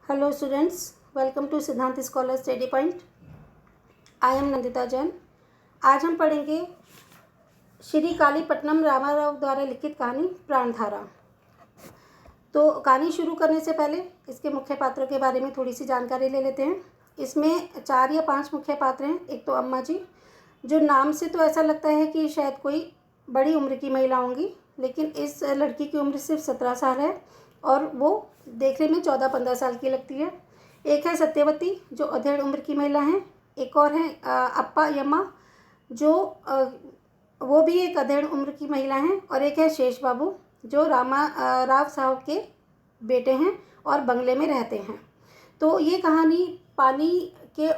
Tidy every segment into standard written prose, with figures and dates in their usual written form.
Hello students, welcome to सिद्धांत scholar study point. I am Nandita Jain. आज हम पढ़ेंगे श्री कालीपट्टनम रामाराव द्वारा लिखित कहानी प्राणधारा। तो कहानी शुरू करने से पहले इसके मुख्य पात्रों के बारे में थोड़ी सी जानकारी ले लेते हैं। इसमें 4 या 5 मुख्य पात्र हैं। एक तो अम्मा जी, जो नाम से तो ऐसा लगता है कि शायद कोई बड़ी उम्र की महिला होंगी, लेकिन इस लड़की की उम्र सिर्फ 17 साल है और वो देखने में 14-15 साल की लगती है। एक है सत्यवती, जो अधेड़ उम्र की महिला हैं। एक और है अप्पा यम्मा, जो वो भी एक अधेड़ उम्र की महिला हैं। और एक है शेष बाबू, जो राव साहब के बेटे हैं और बंगले में रहते हैं। तो ये कहानी पानी के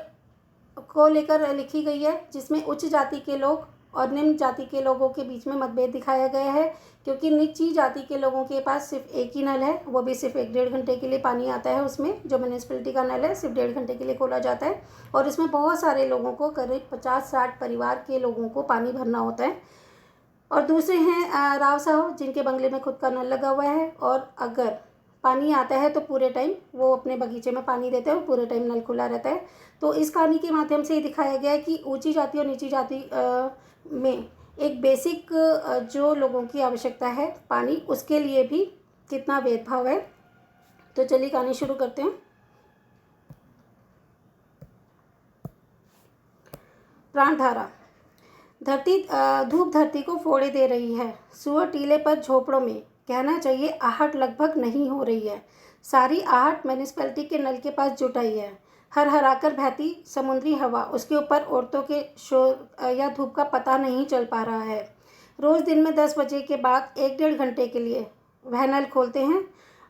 को लेकर लिखी गई है, जिसमें उच्च जाति के लोग और निम्न जाति के लोगों के बीच में मतभेद दिखाया गया है। क्योंकि नीची जाति के लोगों के पास सिर्फ एक ही नल है, वो भी सिर्फ 1-1.5 घंटे के लिए पानी आता है। उसमें जो म्यूनिसिपैलिटी का नल है सिर्फ 1.5 घंटे के लिए खोला जाता है और इसमें बहुत सारे लोगों को, करीब 50-60 परिवार के लोगों को पानी भरना होता है। और दूसरे हैं राव साहब, जिनके बंगले में खुद का नल लगा हुआ है और अगर पानी आता है तो पूरे टाइम वो अपने बगीचे में पानी देते हैं और पूरे टाइम नल खुला रहता है। तो इस कहानी के माध्यम से ये दिखाया गया है कि ऊंची जाति और नीची जाति में एक बेसिक जो लोगों की आवश्यकता है पानी, उसके लिए भी कितना भेदभाव है। तो चलिए कहानी शुरू करते हैं। प्राणधारा। धूप धरती को फोड़े दे रही है। सुअर टीले पर झोपड़ों में, कहना चाहिए आहट लगभग नहीं हो रही है। सारी आहट म्यूनिसिपैलिटी के नल के पास जुट आई है। हर हराकर बहती समुद्री हवा, उसके ऊपर औरतों के शोर या धूप का पता नहीं चल पा रहा है। रोज़ दिन में 10 बजे के बाद 1-1.5 घंटे के लिए वह नल खोलते हैं।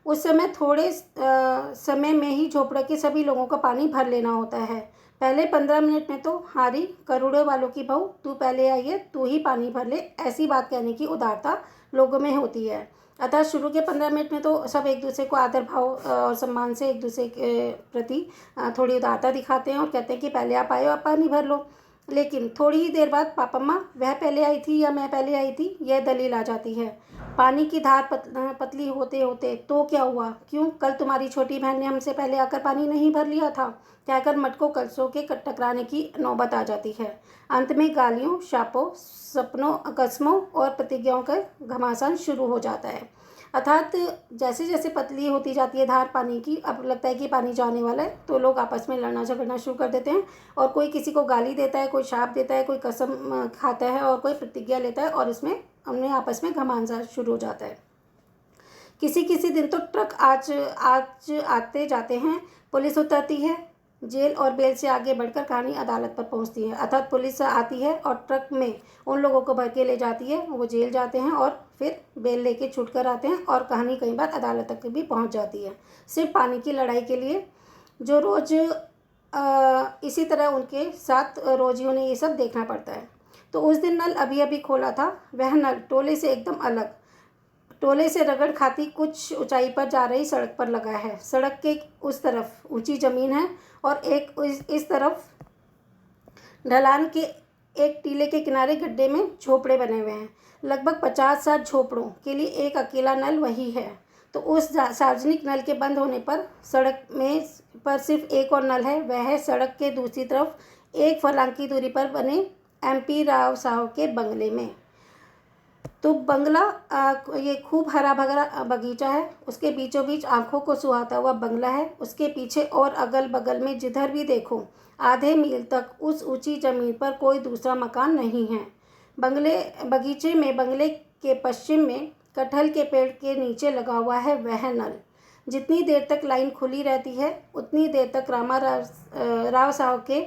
उस समय थोड़े समय में ही झोपड़े के सभी लोगों को पानी भर लेना होता है। पहले 15 मिनट में तो हारी करोड़ों वालों की बहू, तू पहले आई है, तू ही पानी भर ले, ऐसी बात कहने की उदारता लोगों में होती है। अतः शुरू के 15 मिनट में तो सब एक दूसरे को आदर भाव और सम्मान से एक दूसरे के प्रति थोड़ी उदारता दिखाते हैं और कहते हैं कि पहले आप आए हो, आप पानी भर लो। लेकिन थोड़ी ही देर बाद पापम्मा, वह पहले आई थी या मैं पहले आई थी, यह दलील आ जाती है। पानी की धार पतली होते होते तो क्या हुआ, क्यों कल तुम्हारी छोटी बहन ने हमसे पहले आकर पानी नहीं भर लिया था, कहकर मटकों कलशों के टकराने की नौबत आ जाती है। अंत में गालियों, शापों, सपनों, कस्मों और प्रतिज्ञाओं का घमासान शुरू हो जाता है। अर्थात जैसे जैसे पतली होती जाती है धार पानी की, अब लगता है कि पानी जाने वाला है, तो लोग आपस में लड़ना झगड़ना शुरू कर देते हैं और कोई किसी को गाली देता है, कोई शाप देता है, कोई कसम खाता है और कोई प्रतिज्ञा लेता है और इसमें हमने आपस में घमासान शुरू हो जाता है। किसी किसी दिन तो ट्रक आज आते जाते हैं, पुलिस उतरती है, जेल और बेल से आगे बढ़कर कहानी अदालत पर पहुंचती है। अर्थात पुलिस आती है और ट्रक में उन लोगों को भर के ले जाती है, वो जेल जाते हैं और फिर बेल लेके छूट कर आते हैं और कहानी कई बार अदालत तक भी पहुंच जाती है, सिर्फ पानी की लड़ाई के लिए। जो रोज़ इसी तरह उनके साथ रोज़ ही उन्हें ये सब देखना पड़ता है। तो उस दिन नल अभी अभी खोला था। वह नल टोले से एकदम अलग, टोले से रगड़ खाती कुछ ऊंचाई पर जा रही सड़क पर लगा है। सड़क के उस तरफ ऊंची ज़मीन है और एक इस तरफ ढलान के एक टीले के किनारे गड्ढे में झोपड़े बने हुए हैं। लगभग 50-60 झोपड़ों के लिए एक अकेला नल वही है। तो उस सार्वजनिक नल के बंद होने पर सड़क में पर सिर्फ एक और नल है, वह है सड़क के दूसरी तरफ 1 फर्लांग की दूरी पर बने MP राव साहब के बंगले में। तो बंगला ये खूब हरा भरा बगीचा है, उसके बीचों बीच आंखों को सुहाता हुआ बंगला है। उसके पीछे और अगल बगल में जिधर भी देखो आधे मील तक उस ऊंची ज़मीन पर कोई दूसरा मकान नहीं है। बगीचे में बंगले के पश्चिम में कटहल के पेड़ के नीचे लगा हुआ है वह नल। जितनी देर तक लाइन खुली रहती है उतनी देर तक राव साहब के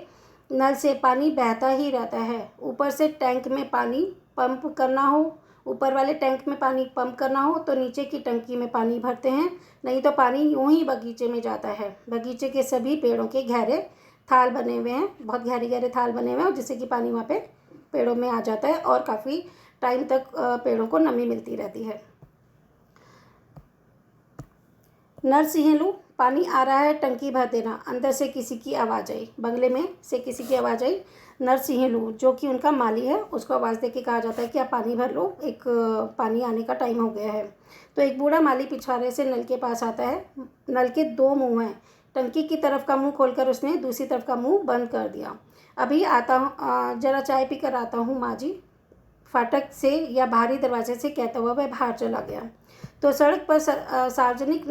नल से पानी बहता ही रहता है। ऊपर से टैंक में पानी पंप करना हो, ऊपर वाले टैंक में पानी पंप करना हो तो नीचे की टंकी में पानी भरते हैं, नहीं तो पानी यूं ही बगीचे में जाता है। बगीचे के सभी पेड़ों के गहरे थाल बने हुए हैं, बहुत गहरे गहरे थाल बने हुए हैं, जिससे कि पानी वहाँ पे पेड़ों में आ जाता है और काफ़ी टाइम तक पेड़ों को नमी मिलती रहती है। नरसिंहलू, पानी आ रहा है, टंकी भर देना। अंदर से किसी की आवाज़ आई, बंगले में से किसी की आवाज़ आई। नरसिंहलू, जो कि उनका माली है, उसको आवाज़ दे के कहा जाता है कि आप पानी भर लो, एक पानी आने का टाइम हो गया है। तो एक बूढ़ा माली पिछवाड़े से नल के पास आता है। नल के 2 मुंह हैं, टंकी की तरफ का मुंह खोलकर उसने दूसरी तरफ का मुंह बंद कर दिया। अभी आता हूँ, जरा चाय पी कर आता हूँ माँ जी, फाटक से या बाहरी दरवाजे से कहता हुआ वह बाहर चला गया। तो सड़क पर सार्वजनिक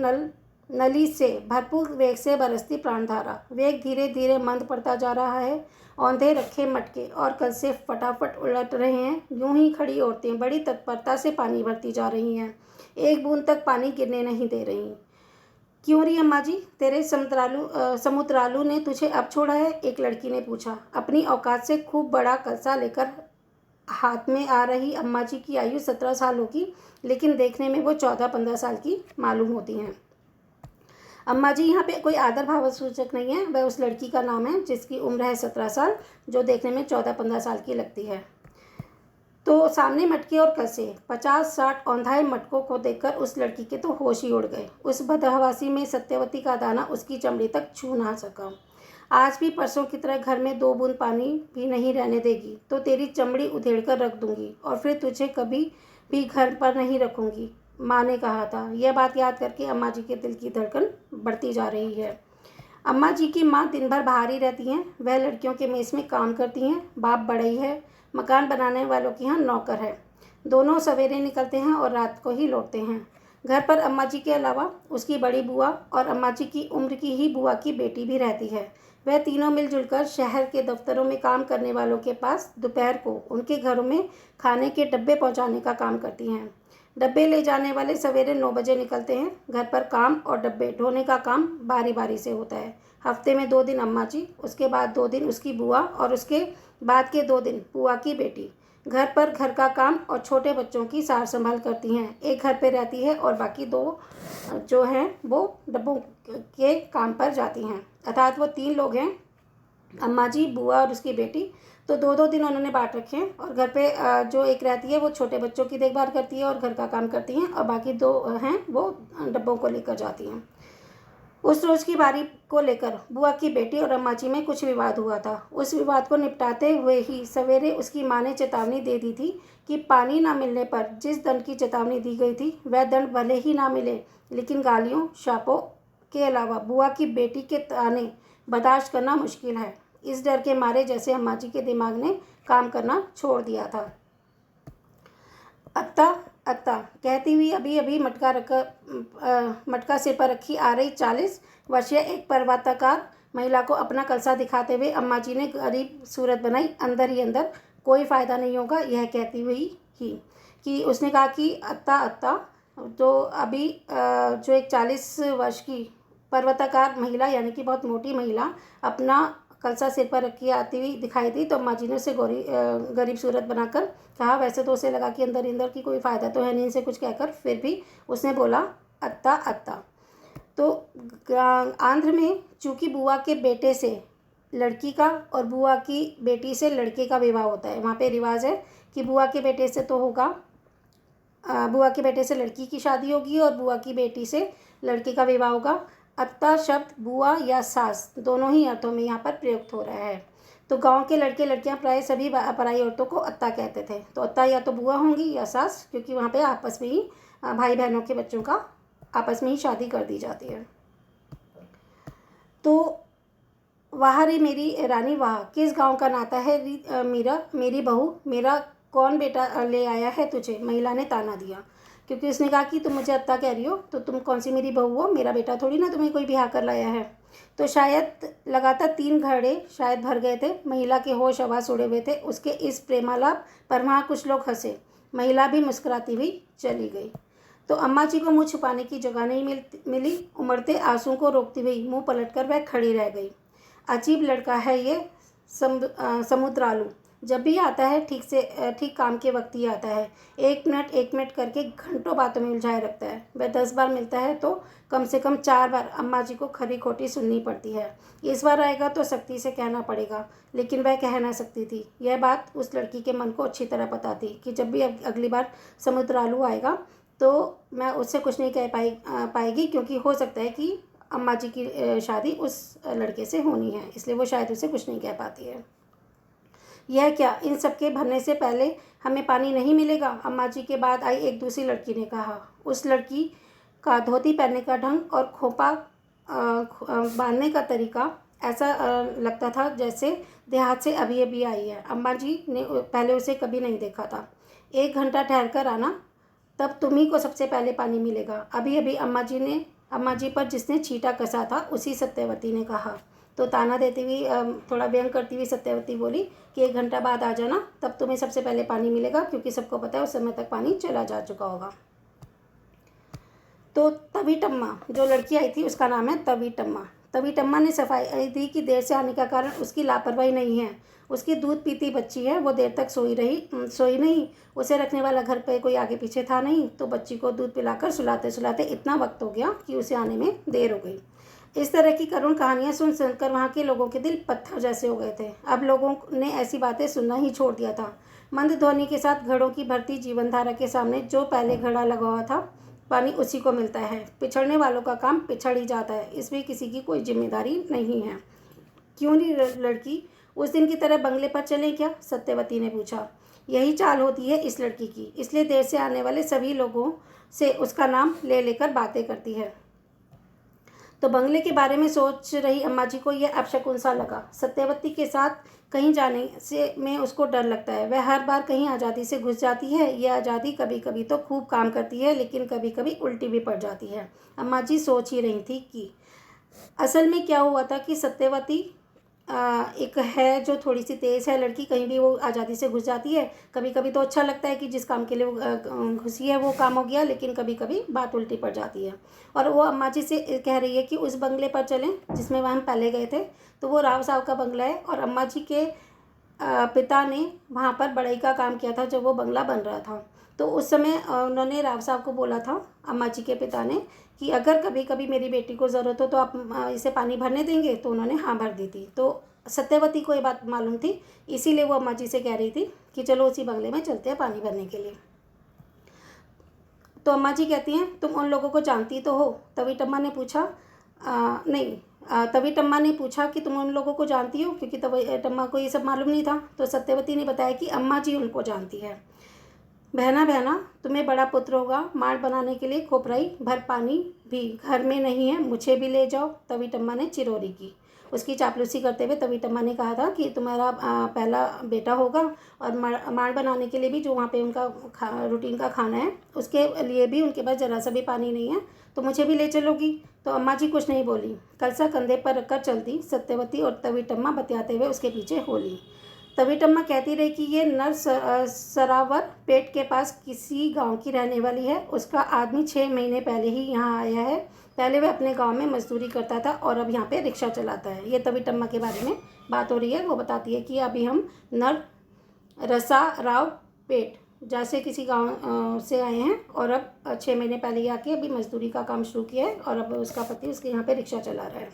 नली से भरपूर वेग से बरसती प्राणधारा। वेग धीरे धीरे मंद पड़ता जा रहा है। औंधे रखे मटके और कल से फटाफट उलट रहे हैं। यूं ही खड़ी औरतें बड़ी तत्परता से पानी भरती जा रही हैं, एक बूंद तक पानी गिरने नहीं दे रही। क्यों रही अम्मा जी, तेरे समुद्रालू ने तुझे अब छोड़ा है? एक लड़की ने पूछा। अपनी औकात से खूब बड़ा कलसा लेकर हाथ में आ रही अम्मा जी की आयु 17 साल होगी, लेकिन देखने में वो 14-15 साल की मालूम होती हैं। अम्मा जी, यहाँ पे कोई आदर भाव सूचक नहीं है, वह उस लड़की का नाम है जिसकी उम्र है 17 साल, जो देखने में 14-15 साल की लगती है। तो सामने मटके और कलसे, 50-60 औंधाए मटकों को देखकर उस लड़की के तो होश ही उड़ गए। उस बदहवासी में सत्यवती का दाना उसकी चमड़ी तक छू ना सका। आज भी परसों की तरह घर में 2 बूंद पानी भी नहीं रहने देगी तो तेरी चमड़ी उधेड़ कर रख दूंगी और फिर तुझे कभी भी घर पर नहीं रखूंगी, माँ ने कहा था। यह बात याद करके अम्मा जी के दिल की धड़कन बढ़ती जा रही है। अम्मा जी की माँ दिन भर बाहर ही रहती हैं। वह लड़कियों के मेस में काम करती हैं। बाप बढ़ई है, मकान बनाने वालों के यहाँ नौकर है। दोनों सवेरे निकलते हैं और रात को ही लौटते हैं। घर पर अम्मा जी के अलावा उसकी बड़ी बुआ और अम्मा जी की उम्र की ही बुआ की बेटी भी रहती है। वह तीनों मिलजुल कर शहर के दफ्तरों में काम करने वालों के पास दोपहर को उनके घरों में खाने के डब्बे पहुंचाने का काम करती हैं। डब्बे ले जाने वाले सवेरे 9 बजे निकलते हैं। घर पर काम और डब्बे ढोने का काम बारी बारी से होता है। हफ्ते में 2 दिन अम्मा जी, उसके बाद 2 दिन उसकी बुआ और उसके बाद के 2 दिन बुआ की बेटी घर पर घर का काम और छोटे बच्चों की सार संभाल करती हैं। एक घर पे रहती है और बाकी 2 जो हैं वो डब्बों के काम पर जाती हैं। अर्थात वो 3 लोग हैं, अम्मा जी, बुआ और उसकी बेटी। तो 2-2 दिन उन्होंने बांट रखे हैं और घर पे जो एक रहती है वो छोटे बच्चों की देखभाल करती है और घर का काम करती हैं, और बाकी 2 हैं वो डब्बों को लेकर जाती हैं। उस रोज़ की बारी को लेकर बुआ की बेटी और अम्मा जी में कुछ विवाद हुआ था। उस विवाद को निपटाते हुए ही सवेरे उसकी माँ ने चेतावनी दे दी थी कि पानी ना मिलने पर जिस दंड की चेतावनी दी गई थी वह दंड भले ही ना मिले, लेकिन गालियों शापों के अलावा बुआ की बेटी के ताने बर्दाश्त करना मुश्किल है। इस डर के मारे जैसे अम्मा जी के दिमाग ने काम करना छोड़ दिया था। अत्ता अत्ता कहती हुई अभी अभी मटका सिर पर रखी आ रही 40 वर्षीय एक पर्वताकार महिला को अपना कलसा दिखाते हुए अम्मा जी ने गरीब सूरत बनाई। अंदर ही अंदर कोई फ़ायदा नहीं होगा, यह कहती हुई ही कि उसने कहा कि अत्ता अत्ता। तो अभी जो एक 40 वर्ष की पर्वताकार महिला यानी कि बहुत मोटी महिला अपना कलसा सिर पर रखी आती हुई दिखाई दी, तो अम्मा जी ने उसे गरीब सूरत बनाकर कहा। वैसे तो उसे लगा कि अंदर अंदर की कोई फ़ायदा तो है नहीं इनसे कुछ कहकर, फिर भी उसने बोला अत्ता अत्ता। तो आंध्र में चूँकि बुआ के बेटे से लड़की का और बुआ की बेटी से लड़के का विवाह होता है, वहाँ पे रिवाज है कि बुआ के बेटे से तो होगा, बुआ के बेटे से लड़की की शादी होगी और बुआ की बेटी से लड़के का विवाह होगा। अत्ता शब्द बुआ या सास दोनों ही अर्थों में यहाँ पर प्रयुक्त हो रहा है। तो गांव के लड़के लड़कियां प्राय सभी पराई औरतों को अत्ता कहते थे। तो अत्ता या तो बुआ होंगी या सास, क्योंकि वहाँ पे आपस में ही भाई बहनों के बच्चों का आपस में ही शादी कर दी जाती है। तो वाह रे मेरी रानी वाह, किस गांव का नाता है मीरा, मेरी बहू, मेरा कौन बेटा ले आया है तुझे? महिला ने ताना दिया, क्योंकि उसने कहा कि तुम मुझे अत्ता कह रही हो तो तुम कौन सी मेरी बहू हो, मेरा बेटा थोड़ी ना तुम्हें कोई ब्याह कर लाया है। तो शायद लगातार 3 घड़े शायद भर गए थे। महिला के होश आवास उड़े हुए थे उसके इस प्रेमालाप पर। वहाँ कुछ लोग हंसे, महिला भी मुस्कुराती हुई चली गई। तो अम्मा जी को मुँह छुपाने की जगह नहीं मिली। उमड़ते आंसुओं को रोकती हुई मुँह पलटकर वह खड़ी रह गई। अजीब लड़का है ये समुद्रालू, जब भी आता है ठीक काम के वक्त ही आता है। 1 मिनट करके घंटों बातों में उलझाए रखता है। वह 10 बार मिलता है तो कम से कम 4 बार अम्मा जी को खरी खोटी सुननी पड़ती है। इस बार आएगा तो सख्ती से कहना पड़ेगा, लेकिन वह कह ना सकती थी। यह बात उस लड़की के मन को अच्छी तरह पता थी कि जब भी अगली बार समुद्रालू आएगा तो मैं उससे कुछ नहीं कह पाएगी, क्योंकि हो सकता है कि अम्मा जी की शादी उस लड़के से होनी है, इसलिए वो शायद उसे कुछ नहीं कह पाती है। यह क्या, इन सब के भरने से पहले हमें पानी नहीं मिलेगा? अम्मा जी के बाद आई एक दूसरी लड़की ने कहा। उस लड़की का धोती पहनने का ढंग और खोपा बांधने का तरीका ऐसा लगता था जैसे देहात से अभी अभी आई है। अम्मा जी ने पहले उसे कभी नहीं देखा था। 1 घंटा ठहर कर आना, तब तुम्ही को सबसे पहले पानी मिलेगा। अभी अभी अम्मा जी पर जिसने छींटा कसा था उसी सत्यवती ने कहा। तो ताना देती हुई थोड़ा व्यंग करती हुई सत्यवती बोली कि 1 घंटा बाद आ जाना, तब तुम्हें सबसे पहले पानी मिलेगा, क्योंकि सबको पता है उस समय तक पानी चला जा चुका होगा। तो तवीटम्मा जो लड़की आई थी उसका नाम है तवीटम्मा। तवीटम्मा ने सफाई दी कि देर से आने का कारण उसकी लापरवाही नहीं है। उसकी दूध पीती बच्ची है, वो देर तक सोई नहीं। उसे रखने वाला घर पे कोई आगे पीछे था नहीं, तो बच्ची को दूध पिलाकर सुलाते सुलाते इतना वक्त हो गया कि उसे आने में देर हो गई। इस तरह की करुण कहानियाँ सुन सुनकर वहाँ के लोगों के दिल पत्थर जैसे हो गए थे। अब लोगों ने ऐसी बातें सुनना ही छोड़ दिया था। मंद ध्वनि के साथ घड़ों की भरती जीवनधारा के सामने जो पहले घड़ा लगा हुआ था, पानी उसी को मिलता है। पिछड़ने वालों का काम पिछड़ ही जाता है, इसमें किसी की कोई जिम्मेदारी नहीं है। क्यों नहीं लड़की, उस दिन की तरह बंगले पर चलें क्या? सत्यवती ने पूछा। यही चाल होती है इस लड़की की, इसलिए देर से आने वाले सभी लोगों से उसका नाम ले लेकर बातें करती है। तो बंगले के बारे में सोच रही अम्मा जी को यह अपशकुन सा लगा। सत्यवती के साथ कहीं जाने से में उसको डर लगता है। वह हर बार कहीं आज़ादी से घुस जाती है। यह आज़ादी कभी कभी तो खूब काम करती है, लेकिन कभी कभी उल्टी भी पड़ जाती है। अम्मा जी सोच ही रही थी कि असल में क्या हुआ था कि सत्यवती एक है जो थोड़ी सी तेज़ है लड़की, कहीं भी वो आज़ादी से घुस जाती है। कभी कभी तो अच्छा लगता है कि जिस काम के लिए वो घुसी है वो काम हो गया, लेकिन कभी कभी बात उल्टी पड़ जाती है। और वो अम्मा जी से कह रही है कि उस बंगले पर चलें जिसमें वह हम पहले गए थे। तो वो राव साहब का बंगला है, और अम्मा जी के पिता ने वहाँ पर बढ़ई का काम किया था जब वो बंगला बन रहा था। तो उस समय उन्होंने राव साहब को बोला था, अम्मा जी के पिता ने, कि अगर कभी कभी मेरी बेटी को ज़रूरत हो तो आप इसे पानी भरने देंगे। तो उन्होंने हाँ भर दी थी। तो सत्यवती को ये बात मालूम थी, इसीलिए वो अम्मा जी से कह रही थी कि चलो उसी बंगले में चलते हैं पानी भरने के लिए। तो अम्मा जी कहती हैं, तुम उन लोगों को जानती तो हो? तवीटम्मा ने पूछा। नहीं। तवीटम्मा ने पूछा कि तुम उन लोगों को जानती हो, क्योंकि तवीटम्मा को ये सब मालूम नहीं था। तो सत्यवती ने बताया कि अम्मा जी उनको जानती है। बहना बहना, तुम्हें बड़ा पुत्र होगा, माड़ बनाने के लिए खोपराई भर पानी भी घर में नहीं है, मुझे भी ले जाओ। तवीटम्मा ने चिरोरी की। उसकी चापलूसी करते हुए तवीटम्मा ने कहा था कि तुम्हारा पहला बेटा होगा, और माड़ बनाने के लिए भी जो वहाँ पे उनका रूटीन का खाना है उसके लिए भी उनके पास ज़रा सा भी पानी नहीं है, तो मुझे भी ले चलोगी? तो अम्मा जी कुछ नहीं बोली। कलसा कंधे पर रखकर चलती सत्यवती और तवीटम्मा बतियाते हुए उसके पीछे होली। तवीटम्मा कहती रही कि ये नर सरावर पेट के पास किसी गांव की रहने वाली है। उसका आदमी 6 महीने पहले ही यहाँ आया है। पहले वह अपने गांव में मजदूरी करता था और अब यहाँ पे रिक्शा चलाता है। ये तवीटम्मा के बारे में बात हो रही है। वो बताती है कि अभी हम नर रसा राव पेट जैसे किसी गांव से आए हैं, और अब 6 महीने पहले ही आके अभी मजदूरी का काम शुरू किया है, और अब उसका पति उसके यहाँ पे रिक्शा चला रहा है।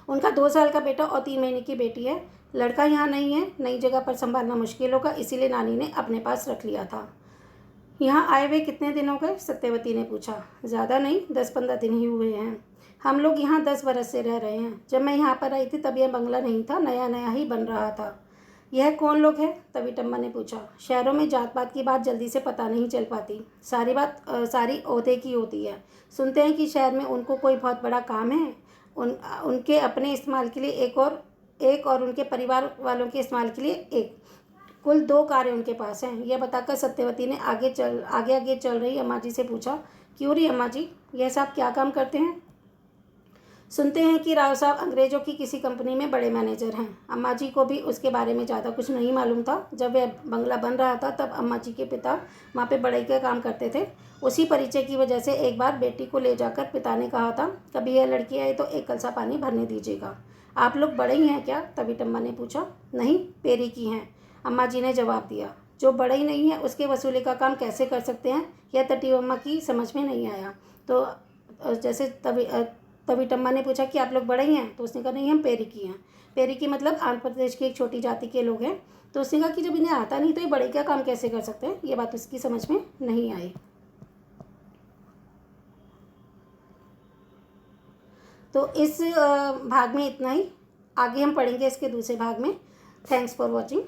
उनका 2 साल का बेटा और 3 महीने की बेटी है। लड़का यहाँ नहीं है, नई जगह पर संभालना मुश्किल होगा, इसीलिए नानी ने अपने पास रख लिया था। यहाँ आए हुए कितने दिन हो गए? सत्यवती ने पूछा। ज़्यादा नहीं, 10-15 दिन ही हुए हैं। हम लोग यहाँ 10 बरस से रह रहे हैं। जब मैं यहाँ पर आई थी तब यह बंगला नहीं था, नया नया ही बन रहा था। यह कौन लोग हैं? तवीटम्मा ने पूछा। शहरों में जात पात की बात जल्दी से पता नहीं चल पाती। सारी बात सारी ओहदे की होती है। सुनते हैं कि शहर में उनको कोई बहुत बड़ा काम है, उनके अपने इस्तेमाल के लिए एक और उनके परिवार वालों के इस्तेमाल के लिए एक। कुल 2 कारें उनके पास हैं। यह बताकर सत्यवती ने आगे चल रही अम्मा जी से पूछा, क्यों रही अम्मा जी, यह साहब क्या काम करते हैं? सुनते हैं कि राव साहब अंग्रेज़ों की किसी कंपनी में बड़े मैनेजर हैं। अम्मा जी को भी उसके बारे में ज़्यादा कुछ नहीं मालूम था। जब वह बंगला बन रहा था तब अम्मा जी के पिता वहाँ पे बढ़ई का काम करते थे। उसी परिचय की वजह से एक बार बेटी को ले जाकर पिता ने कहा था, कभी यह लड़की आए तो एक कलसा पानी भरने दीजिएगा। आप लोग बढ़ई हैं क्या? तवीटम्मा ने पूछा। नहीं, पेरी की हैं, अम्मा जी ने जवाब दिया। जो बढ़ई नहीं है उसके वसूली का काम कैसे कर सकते हैं, यह तटीअम्मा की समझ में नहीं आया। तो जैसे तवीटम्मा ने पूछा कि आप लोग बढ़ई हैं? तो उसने कहा नहीं, हम पेरी की हैं। पेरी की मतलब आंध्र प्रदेश की एक छोटी जाति के लोग हैं। तो उसने कहा कि जब इन्हें आता नहीं तो ये बढ़ई का काम कैसे कर सकते हैं? ये बात उसकी समझ में नहीं आई। तो इस भाग में इतना ही। आगे हम पढ़ेंगे इसके दूसरे भाग में। Thanks for watching.